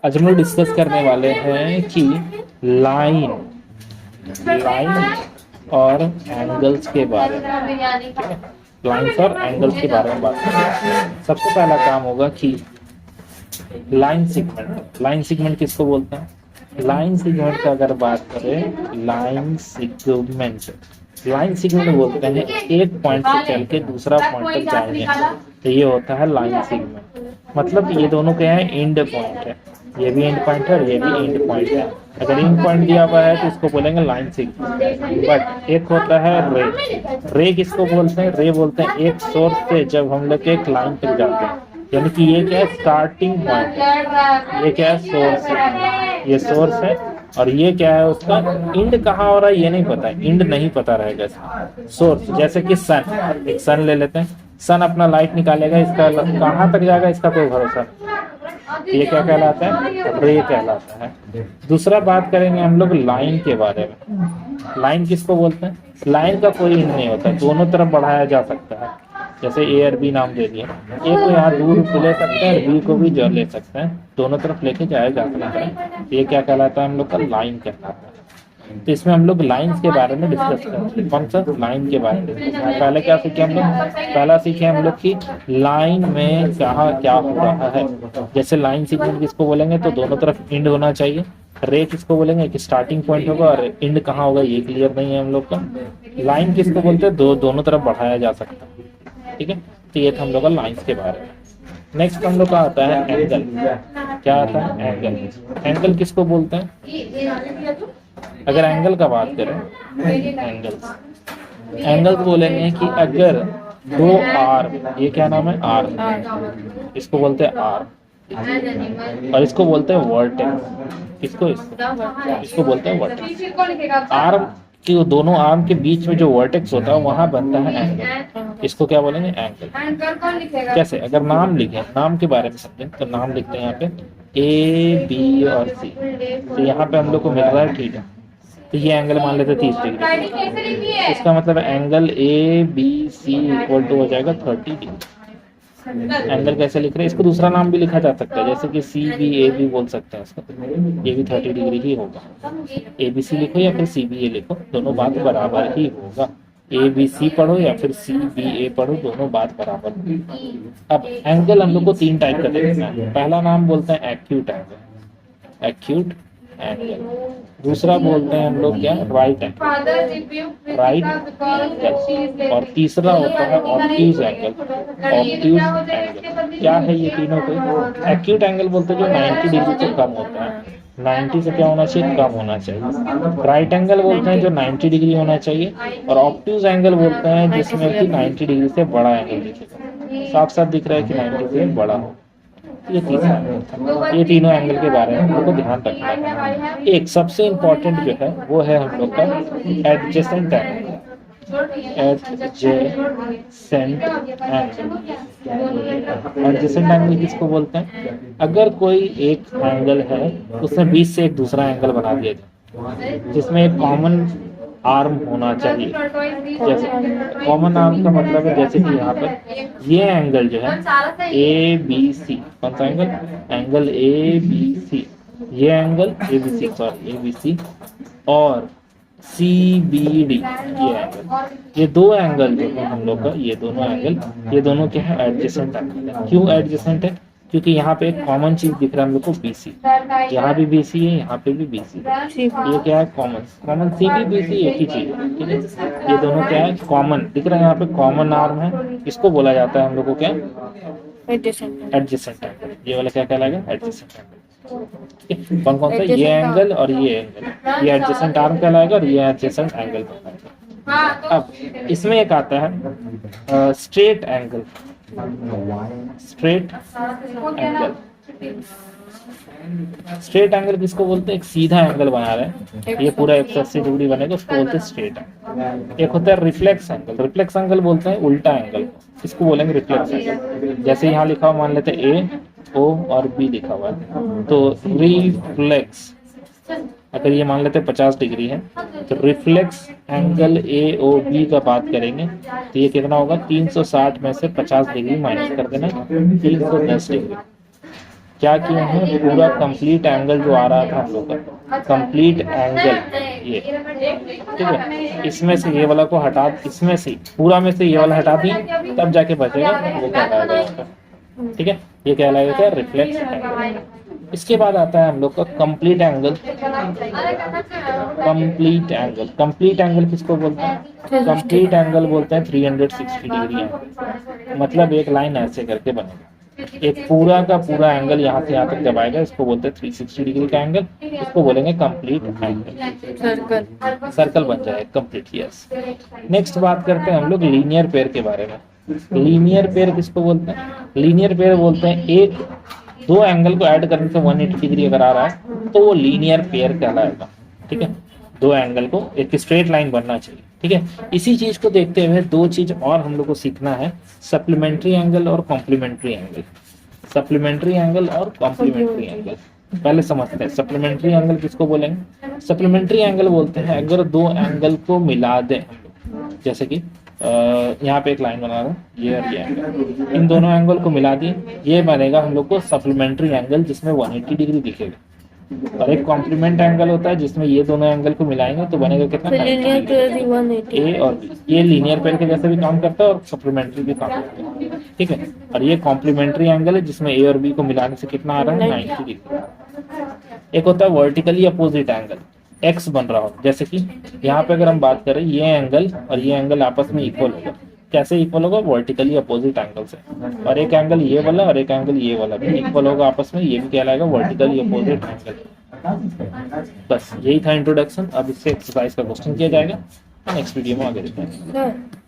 आज हम लोग डिस्कस करने वाले हैं कि लाइन और एंगल्स के बारे में। लाइन्स और एंगल्स के बारे में बात करेंगे। सबसे पहला काम होगा कि लाइन सेगमेंट। लाइन सेगमेंट किसको बोलते हैं? लाइन सेगमेंट का अगर बात करें, लाइन सेगमेंट बोलते हैं एक पॉइंट से चल के दूसरा पॉइंट तक जाएंगे, तो ये होता है लाइन सेगमेंट। मतलब ये दोनों क्या है? एंड पॉइंट है। ये भी एंड पॉइंट है और ये भी एंड पॉइंट है। अगर एंड पॉइंट दिया हुआ है तो इसको बोलेंगे लाइन सेगमेंट। बट एक होता है रे किसको बोलते हैं? रे बोलते हैं एक सोर्स से जब हम लोग एक लाइन तक जाते हैं, यानी कि ये क्या है? स्टार्टिंग पॉइंट है। ये क्या है? सोर्स है। ये सोर्स है और ये क्या है? उसका इंड कहाँ हो रहा है ये नहीं पता है। इंड नहीं पता रहेगा इसका। सोर्स जैसे कि सन, एक सन ले लेते हैं। सन अपना लाइट निकालेगा, इसका कहाँ तक जाएगा इसका कोई भरोसा नहीं। ये क्या कहलाता है? रे कहलाता है। दूसरा बात करेंगे हम लोग लाइन के बारे में। लाइन किसको बोलते हैं? लाइन का कोई इंड नहीं होता, दोनों तरफ बढ़ाया जा सकता है। जैसे ए और बी नाम दे दिया, ए को यहाँ दूर को ले सकते हैं, बी को भी जो ले सकते हैं, दोनों तरफ लेके जाया जा सकता है। ये क्या कहलाता है? हम लोग का लाइन कहलाता है। तो इसमें हम लोग लाइंस के बारे में डिस्कस करते हैं। कौन सा? लाइन के बारे में। पहले क्या सीखे हम लोग? पहला सीखे हम लोग की लाइन में क्या हो रहा है। जैसे लाइन सेगमेंट किसको बोलेंगे? तो दोनों तरफ इंड होना चाहिए। रे किसको बोलेंगे? कि स्टार्टिंग पॉइंट होगा और इंड कहाँ होगा ये क्लियर नहीं है हम लोग का। लाइन किसको बोलते हैं? दोनों तरफ बढ़ाया जा सकता है। ठीक है, तो ये था हम लोग का लाइंस के बारे में। नेक्स्ट हम लोग का आता है एंगल। क्या आता है? एंगल। एंगल किसको बोलते हैं? अगर एंगल का बात करें, एंगल्स बोलेंगे कि अगर दो आर्म, ये क्या नाम है? आर्म, इसको बोलते हैं आर्म और इसको बोलते हैं वर्टेक्स। इसको बोलते हैं वर्टेक्स। आर्म कि वो दोनों आर्म के बीच में जो वर्टेक्स होता है वहां बनता है एंगल। इसको क्या बोलेंगे? एंगल। कैसे? अगर नाम लिखें, नाम के बारे में समझें तो नाम लिखते हैं यहाँ पे ए बी और सी। तो यहाँ पे हम लोग को मिल रहा है थीटा, तो ये एंगल मान लेते 30 डिग्री। इसका मतलब angle A B C equal to हो जाएगा 30 डिग्री। एंगल कैसे लिख रहे हैं? इसको दूसरा नाम भी लिखा जा सकता है, जैसे कि सी बी ए भी बोल सकते हैं इसका। ये भी 30 डिग्री ही होगा। ए बी सी लिखो या फिर सी बी ए लिखो, दोनों बात बराबर ही होगा। ए बी सी पढ़ो या फिर सी बी ए पढ़ो, दोनों बात बराबर होगी। अब एंगल हम लोग को 3 टाइप का देखना है। पहला नाम बोलते हैं एक्यूट एंगल, एक्यूट एंगल। दूसरा बोलते हैं हम लोग क्या? Right angle, right angle. और तीसरा होता है ऑब्ट्यूज एंगल, ऑब्ट्यूज एंगल। क्या है ये तीनों को? एक्यूट एंगल बोलते हैं जो 90 डिग्री से कम होता है। 90 से क्या होना चाहिए? कम होना चाहिए। राइट एंगल बोलते हैं जो 90 डिग्री होना चाहिए। और ऑब्ट्यूज एंगल बोलते हैं जिसमें कि 90 डिग्री से बड़ा एंगल दिखेगा। साफ साफ दिख रहा है कि 90 से बड़ा हो। ये तीसरा एंगल था। ये तीनों एंगल के बारे में हम लोग को ध्यान रखना है। एक सबसे इम्पोर्टेंट जो है वो है हम लोग का adjacent angle. Adjacent angle. Adjacent angle किसको बोलते हैं? अगर कोई एक एंगल है उसमें बीच से एक दूसरा एंगल बना दिया जाए, जिसमें एक कॉमन आर्म होना चाहिए। जैसे कॉमन आर्म का मतलब है जैसे कि यहाँ पर ये एंगल जो है ए बी सी, कौन सा angle? Angle A B C. ये angle A B C, sorry A B C और सी बी डी, ये एंगल, ये दो एंगल जो है हम लोग का, ये दोनों एंगल, ये दोनों क्या है? एडजेसेंट एंगल है। क्यों एडजेसेंट है? क्योंकि यहाँ पे एक कॉमन चीज दिख रहा है हम लोग को, बीसी। यहाँ भी बीसी है, यहाँ पे भी बीसी है। ये क्या है? कॉमन सी भी बीसी एक ही चीज है। ठीक है, ये दोनों क्या है? कॉमन दिख रहा है। यहाँ पे कॉमन आर्म है, इसको बोला जाता है हम लोग को क्या? Adjacent angle. ये वाला क्या कहलाएगा? Adjacent angle. कौन कौन सा? ये एंगल और ये एंगल, ये एडजेसेंट आर्म कहलाएगा और ये एडजेसेंट एंगल कहलाएगा। अब इसमें एक आता है straight angle. Straight angle, straight angle किसको बोलते हैं? एक सीधा एंगल बना रहे हैं, ये पूरा 180 डिग्री बनेगा, उसको बोलते हैं स्ट्रेट एंगल। एक होता है रिफ्लेक्स एंगल। रिफ्लेक्स एंगल बोलते हैं उल्टा एंगल, इसको बोलेंगे रिफ्लेक्स एंगल। जैसे यहाँ लिखा हुआ, मान लेते हैं ए ओ और बी लिखा हुआ है, तो रिफ्लेक्स, अगर ये मान लेते हैं 50 डिग्री है, तो reflex angle A O B का बात करेंगे तो ये कितना होगा? 360 में से 50 डिग्री माइनस कर देना, 310 डिग्री। क्या किए हैं, पूरा कंप्लीट एंगल जो आ रहा था हम लोग का, कंप्लीट एंगल ये, ठीक है, इसमें से ये वाला को हटा, इसमें से पूरा में से ये वाला हटा दिए, तब जाके बचेगा वो कहलाएगा यहाँ पे, ठीक है, ये कहलाएगा क्या, रिफ्लेक्स एंगल। इसके बाद आता है हम लोग का complete angle. Complete angle, complete angle किसको बोलते हैं, कंप्लीट एंगल बोलते हैं 360 डिग्री एंगल। मतलब एक लाइन ऐसे करके बनेगा, एक पूरा का पूरा एंगल यहाँ से यहाँ तक जब आएगा, इसको बोलते हैं 360 डिग्री का एंगल, इसको बोलेंगे कंप्लीट एंगल। सर्कल। सर्कल बन जाएगा कंप्लीट, यस। नेक्स्ट बात करते हैं हम लोग लीनियर पेयर के बारे में। लीनियर पेयर किसको बोलते हैं, लीनियर पेयर बोलते हैं एक दो एंगल को ऐड करने से 180 डिग्री अगर आ रहा है तो वो लीनियर पेयर कहलाएगा, ठीक है, दो एंगल को एक स्ट्रेट लाइन बनना चाहिए, ठीक है। इसी चीज को देखते हुए दो चीज और हम लोग को सीखना है, सप्लीमेंट्री एंगल और कॉम्प्लीमेंट्री एंगल। सप्लीमेंट्री एंगल और कॉम्प्लीमेंट्री एंगल पहले समझते हैं। सप्लीमेंट्री एंगल किसको बोलेंगे, सप्लीमेंट्री एंगल बोलते हैं अगर दो एंगल को मिला दें हम लोग, जैसे कि यहाँ पे एक लाइन बना रहा हूँ, ये और ये एंगल, इन दोनों एंगल को मिला दिए, ये बनेगा हम लोग को सप्लीमेंट्री एंगल जिसमें 180 डिग्री दिखेगा। और एक कॉम्प्लीमेंट एंगल होता है जिसमें ये दोनों एंगल को मिलाएंगे तो बनेगा कितना, लीनियर पेयर भी 180। ए और बी, ये लीनियर पेयर के जैसे भी काम करता है और सप्लीमेंट्री भी काम करता है, ठीक है। और ये कॉम्प्लीमेंट्री एंगल है जिसमें ए और बी को मिलाने से कितना आ रहा है, 90 डिग्री। एक होता है वर्टिकली अपोजिट एंगल, एक्स बन रहा हो, जैसे कि यहाँ पे अगर हम बात करें ये एंगल और ये एंगल आपस में इक्वल होगा, कैसे इक्वल होगा, वर्टिकली अपोजिट एंगल से। और एक एंगल ये वाला और एक एंगल ये वाला भी इक्वल होगा आपस में, ये भी कहलाएगा वर्टिकली अपोजिट एंगल। बस यही था इंट्रोडक्शन। अब इससे एक्सरसाइज का क्वेश्चन किया जाएगा, नेक्स्ट वीडियो में आगे देखते हैं।